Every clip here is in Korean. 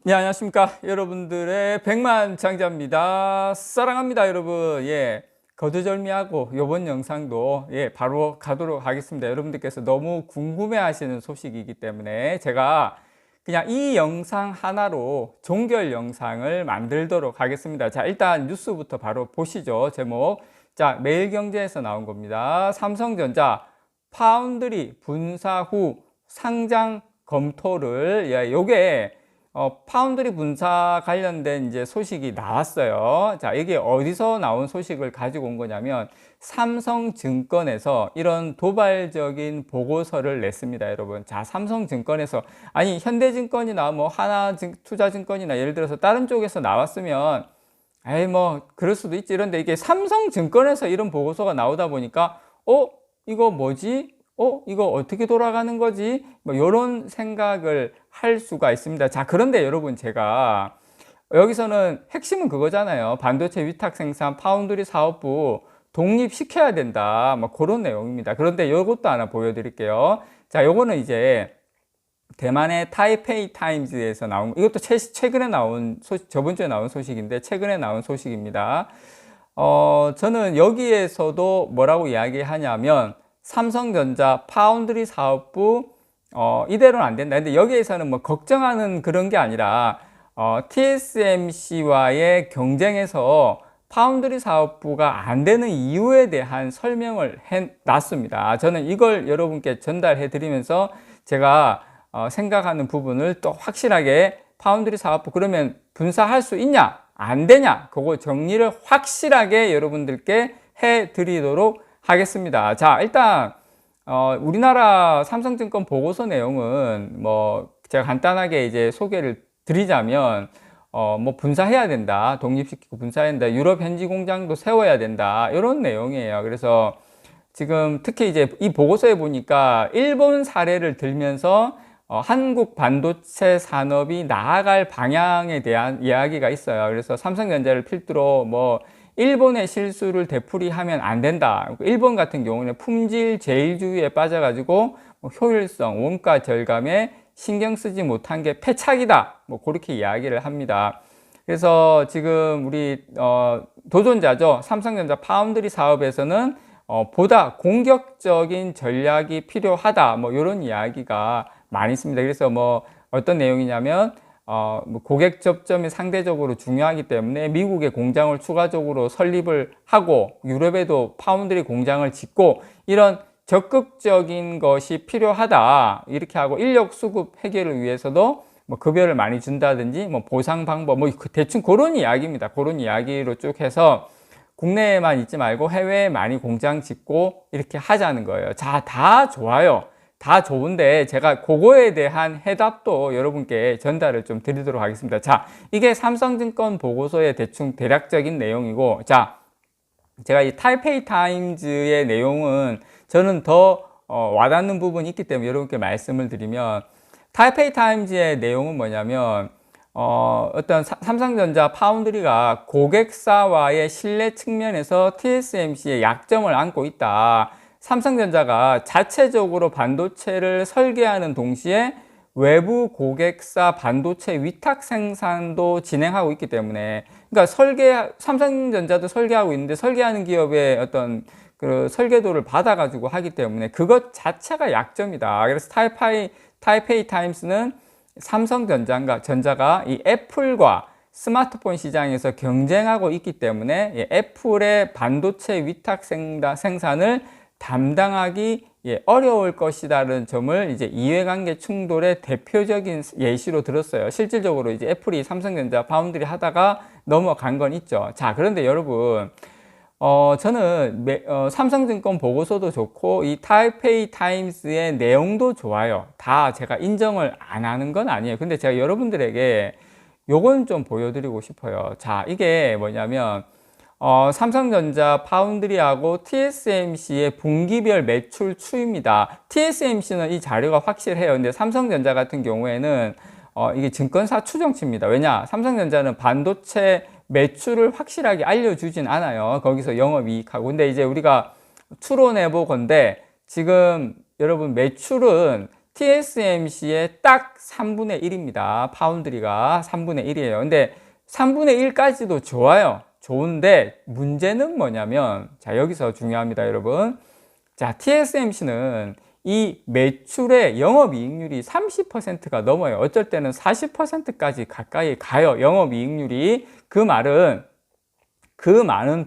네, 안녕하십니까. 여러분들의 백만장자입니다. 사랑합니다, 여러분. 예. 거두절미하고 요번 영상도 바로 가도록 하겠습니다. 여러분들께서 너무 궁금해 하시는 소식이기 때문에 제가 그냥 이 영상 하나로 종결 영상을 만들도록 하겠습니다. 자, 일단 뉴스부터 바로 보시죠. 제목. 자, 매일경제에서 나온 겁니다. 삼성전자 파운드리 분사 후 상장 검토를, 요게 파운드리 분사 관련된 이제 소식이 나왔어요. 자, 이게 어디서 나온 소식을 가지고 온 거냐면 삼성증권에서 이런 도발적인 보고서를 냈습니다, 여러분. 자, 삼성증권에서 아니 현대증권이나 뭐 하나투자증권이나 예를 들어서 다른 쪽에서 나왔으면 에이 뭐 그럴 수도 있지 이런데 이게 삼성증권에서 이런 보고서가 나오다 보니까 이거 뭐지? 이거 어떻게 돌아가는 거지? 뭐 이런 생각을 할 수가 있습니다. 자, 그런데 여러분 제가 여기서는 핵심은 그거잖아요. 반도체 위탁 생산 파운드리 사업부 독립시켜야 된다. 뭐 그런 내용입니다. 그런데 이것도 하나 보여드릴게요. 자, 요거는 이제 대만의 타이페이 타임즈에서 나온, 이것도 최근에 나온 저번 주에 나온 소식인데 최근에 나온 소식입니다. 저는 여기에서도 뭐라고 이야기하냐면 삼성전자 파운드리 사업부 이대로는 안 된다. 근데 여기에서는 뭐 걱정하는 그런 게 아니라 TSMC와의 경쟁에서 파운드리 사업부가 안 되는 이유에 대한 설명을 해놨습니다. 저는 이걸 여러분께 전달해 드리면서 제가 생각하는 부분을 또 확실하게 파운드리 사업부 그러면 분사할 수 있냐 안 되냐 그거 정리를 확실하게 여러분들께 해 드리도록 하겠습니다. 자, 일단 우리나라 삼성증권 보고서 내용은 뭐 제가 간단하게 이제 소개를 드리자면 뭐 분사해야 된다, 독립시키고 분사해야 된다, 유럽 현지 공장도 세워야 된다 이런 내용이에요. 그래서 지금 특히 이제 이 보고서에 보니까 일본 사례를 들면서 한국 반도체 산업이 나아갈 방향에 대한 이야기가 있어요. 그래서 삼성전자를 필두로 뭐 일본의 실수를 되풀이하면 안 된다. 일본 같은 경우는 품질 제일주의에 빠져가지고 뭐 효율성, 원가 절감에 신경 쓰지 못한 게 패착이다. 뭐 그렇게 이야기를 합니다. 그래서 지금 우리 도전자죠. 삼성전자 파운드리 사업에서는 보다 공격적인 전략이 필요하다. 뭐 이런 이야기가 많이 있습니다. 그래서 뭐 어떤 내용이냐면 뭐 고객 접점이 상대적으로 중요하기 때문에 미국에 공장을 추가적으로 설립을 하고 유럽에도 파운드리 공장을 짓고 이런 적극적인 것이 필요하다 이렇게 하고 인력 수급 해결을 위해서도 뭐 급여를 많이 준다든지 뭐 보상 방법 뭐 대충 그런 이야기입니다. 그런 이야기로 쭉 해서 국내에만 있지 말고 해외에 많이 공장 짓고 이렇게 하자는 거예요. 자, 다 좋아요. 다 좋은데 제가 그거에 대한 해답도 여러분께 전달을 좀 드리도록 하겠습니다. 자, 이게 삼성증권 보고서의 대충 대략적인 내용이고, 자, 제가 이 타이페이 타임즈의 내용은 저는 더 와닿는 부분이 있기 때문에 여러분께 말씀을 드리면 타이페이 타임즈의 내용은 뭐냐면 어떤 삼성전자 파운드리가 고객사와의 신뢰 측면에서 TSMC의 약점을 안고 있다. 삼성전자가 자체적으로 반도체를 설계하는 동시에 외부 고객사 반도체 위탁 생산도 진행하고 있기 때문에 그러니까 삼성전자도 설계하고 있는데 설계하는 기업의 어떤 그 설계도를 받아가지고 하기 때문에 그것 자체가 약점이다. 그래서 타이페이 타임스는 삼성전자가 이 애플과 스마트폰 시장에서 경쟁하고 있기 때문에 애플의 반도체 위탁 생산을 담당하기 어려울 것이라는 점을 이제 이해관계 충돌의 대표적인 예시로 들었어요. 실질적으로 이제 애플이 삼성전자 파운드리 하다가 넘어간 건 있죠. 자, 그런데 여러분, 저는 삼성증권 보고서도 좋고 이 타이페이 타임스의 내용도 좋아요. 다 제가 인정을 안 하는 건 아니에요. 근데 제가 여러분들에게 요건 좀 보여드리고 싶어요. 자, 이게 뭐냐면 삼성전자 파운드리하고 TSMC의 분기별 매출 추이입니다. TSMC는 이 자료가 확실해요. 근데 삼성전자 같은 경우에는 이게 증권사 추정치입니다. 왜냐? 삼성전자는 반도체 매출을 확실하게 알려주진 않아요. 거기서 영업이익하고. 근데 이제 우리가 추론해 보건데 지금 여러분 매출은 TSMC의 딱 3분의 1입니다. 파운드리가 3분의 1이에요. 근데 3분의 1까지도 좋아요. 좋은데 문제는 뭐냐면, 자, 여기서 중요합니다, 여러분. 자, TSMC는 이 매출의 영업이익률이 30%가 넘어요. 어쩔 때는 40%까지 가까이 가요. 영업이익률이. 그 말은 그 많은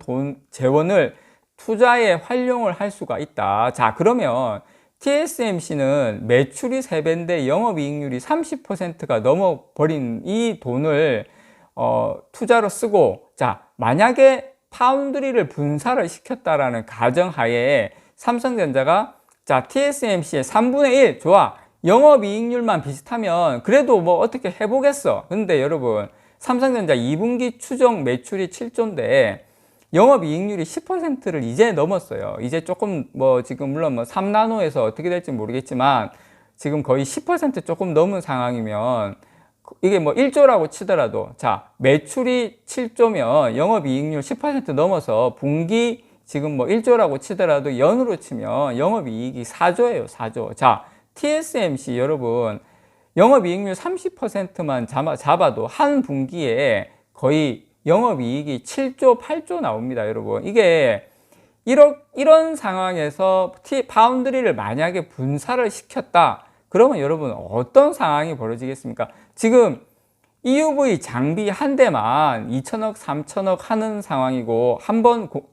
재원을 투자에 활용을 할 수가 있다. 자, 그러면 TSMC는 매출이 3배인데 영업이익률이 30%가 넘어버린 이 돈을 투자로 쓰고, 자, 만약에 파운드리를 분사를 시켰다라는 가정하에 삼성전자가, 자, TSMC의 3분의 1 좋아, 영업이익률만 비슷하면 그래도 뭐 어떻게 해보겠어. 근데 여러분, 삼성전자 2분기 추정 매출이 7조인데 영업이익률이 10%를 이제 넘었어요. 이제 조금 뭐 지금 물론 뭐 3나노에서 어떻게 될지 모르겠지만 지금 거의 10% 조금 넘은 상황이면, 이게 뭐 1조라고 치더라도, 자, 매출이 7조면 영업이익률 10% 넘어서 분기 지금 뭐 1조라고 치더라도 연으로 치면 영업이익이 4조예요, 4조. 자, TSMC 여러분, 영업이익률 30%만 잡아도 한 분기에 거의 영업이익이 7조, 8조 나옵니다, 여러분. 이게 이런 상황에서 파운드리를 만약에 분사를 시켰다, 그러면 여러분 어떤 상황이 벌어지겠습니까? 지금 EUV 장비 한 대만 2천억, 3천억 하는 상황이고,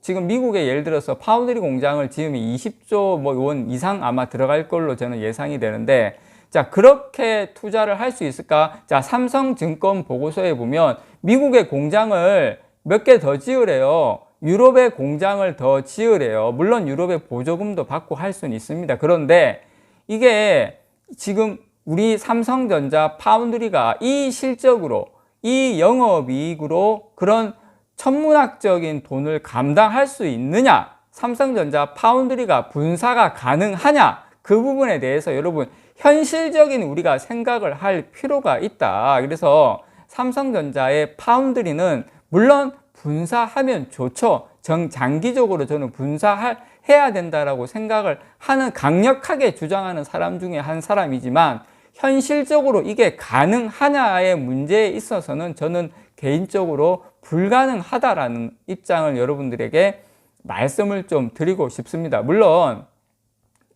지금 미국에 예를 들어서 파운드리 공장을 지으면 20조 원 이상 아마 들어갈 걸로 저는 예상이 되는데, 자, 그렇게 투자를 할 수 있을까? 자, 삼성증권 보고서에 보면 미국의 공장을 몇 개 더 지으래요. 유럽의 공장을 더 지으래요. 물론 유럽의 보조금도 받고 할 수는 있습니다. 그런데 이게 지금 우리 삼성전자 파운드리가 이 실적으로, 이 영업이익으로 그런 천문학적인 돈을 감당할 수 있느냐? 삼성전자 파운드리가 분사가 가능하냐? 그 부분에 대해서 여러분 현실적인 우리가 생각을 할 필요가 있다. 그래서 삼성전자의 파운드리는 물론 분사하면 좋죠. 장기적으로 저는 분사해야 된다라고 생각을 하는, 강력하게 주장하는 사람 중에 한 사람이지만, 현실적으로 이게 가능하냐의 문제에 있어서는 저는 개인적으로 불가능하다라는 입장을 여러분들에게 말씀을 좀 드리고 싶습니다. 물론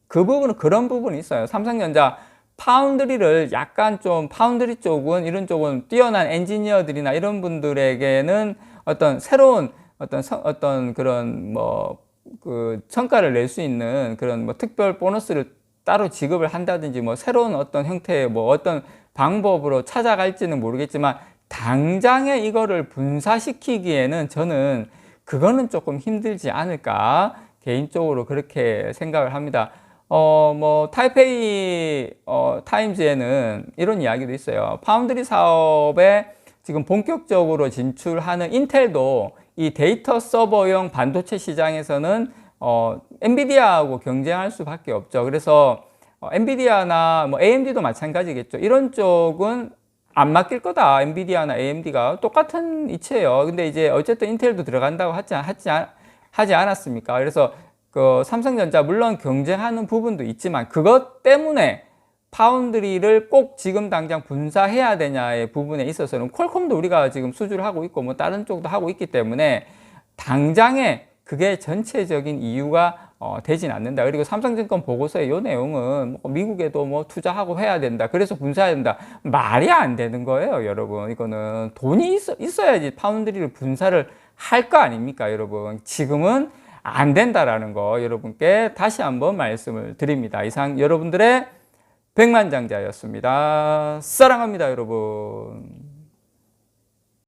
그 부분은 그런 부분이 있어요. 삼성전자 파운드리를 약간 좀, 파운드리 쪽은, 이런 쪽은 뛰어난 엔지니어들이나 이런 분들에게는 어떤 새로운 어떤 그런 그 성과를 낼 수 있는 그런 특별 보너스를 따로 지급을 한다든지 새로운 어떤 형태의 어떤 방법으로 찾아갈지는 모르겠지만, 당장에 이거를 분사시키기에는 저는 그거는 조금 힘들지 않을까, 개인적으로 그렇게 생각을 합니다. 타이페이 타임즈에는 이런 이야기도 있어요. 파운드리 사업에 지금 본격적으로 진출하는 인텔도 이 데이터 서버용 반도체 시장에서는 엔비디아하고 경쟁할 수밖에 없죠. 그래서 엔비디아나 AMD도 마찬가지겠죠. 이런 쪽은 안 맡길 거다. 엔비디아나 AMD가 똑같은 이치예요. 근데 이제 어쨌든 인텔도 들어간다고 하지 않았습니까? 그래서 그 삼성전자 물론 경쟁하는 부분도 있지만, 그것 때문에 파운드리를 꼭 지금 당장 분사해야 되냐의 부분에 있어서는 퀄컴도 우리가 지금 수주를 하고 있고 다른 쪽도 하고 있기 때문에 당장에 그게 전체적인 이유가 되진 않는다. 그리고 삼성증권 보고서의 이 내용은 미국에도 투자하고 해야 된다, 그래서 분사해야 된다, 말이 안 되는 거예요, 여러분. 이거는 돈이 있어야지 파운드리를 분사를 할 거 아닙니까, 여러분. 지금은 안 된다라는 거 여러분께 다시 한번 말씀을 드립니다. 이상 여러분들의 백만장자였습니다. 사랑합니다, 여러분.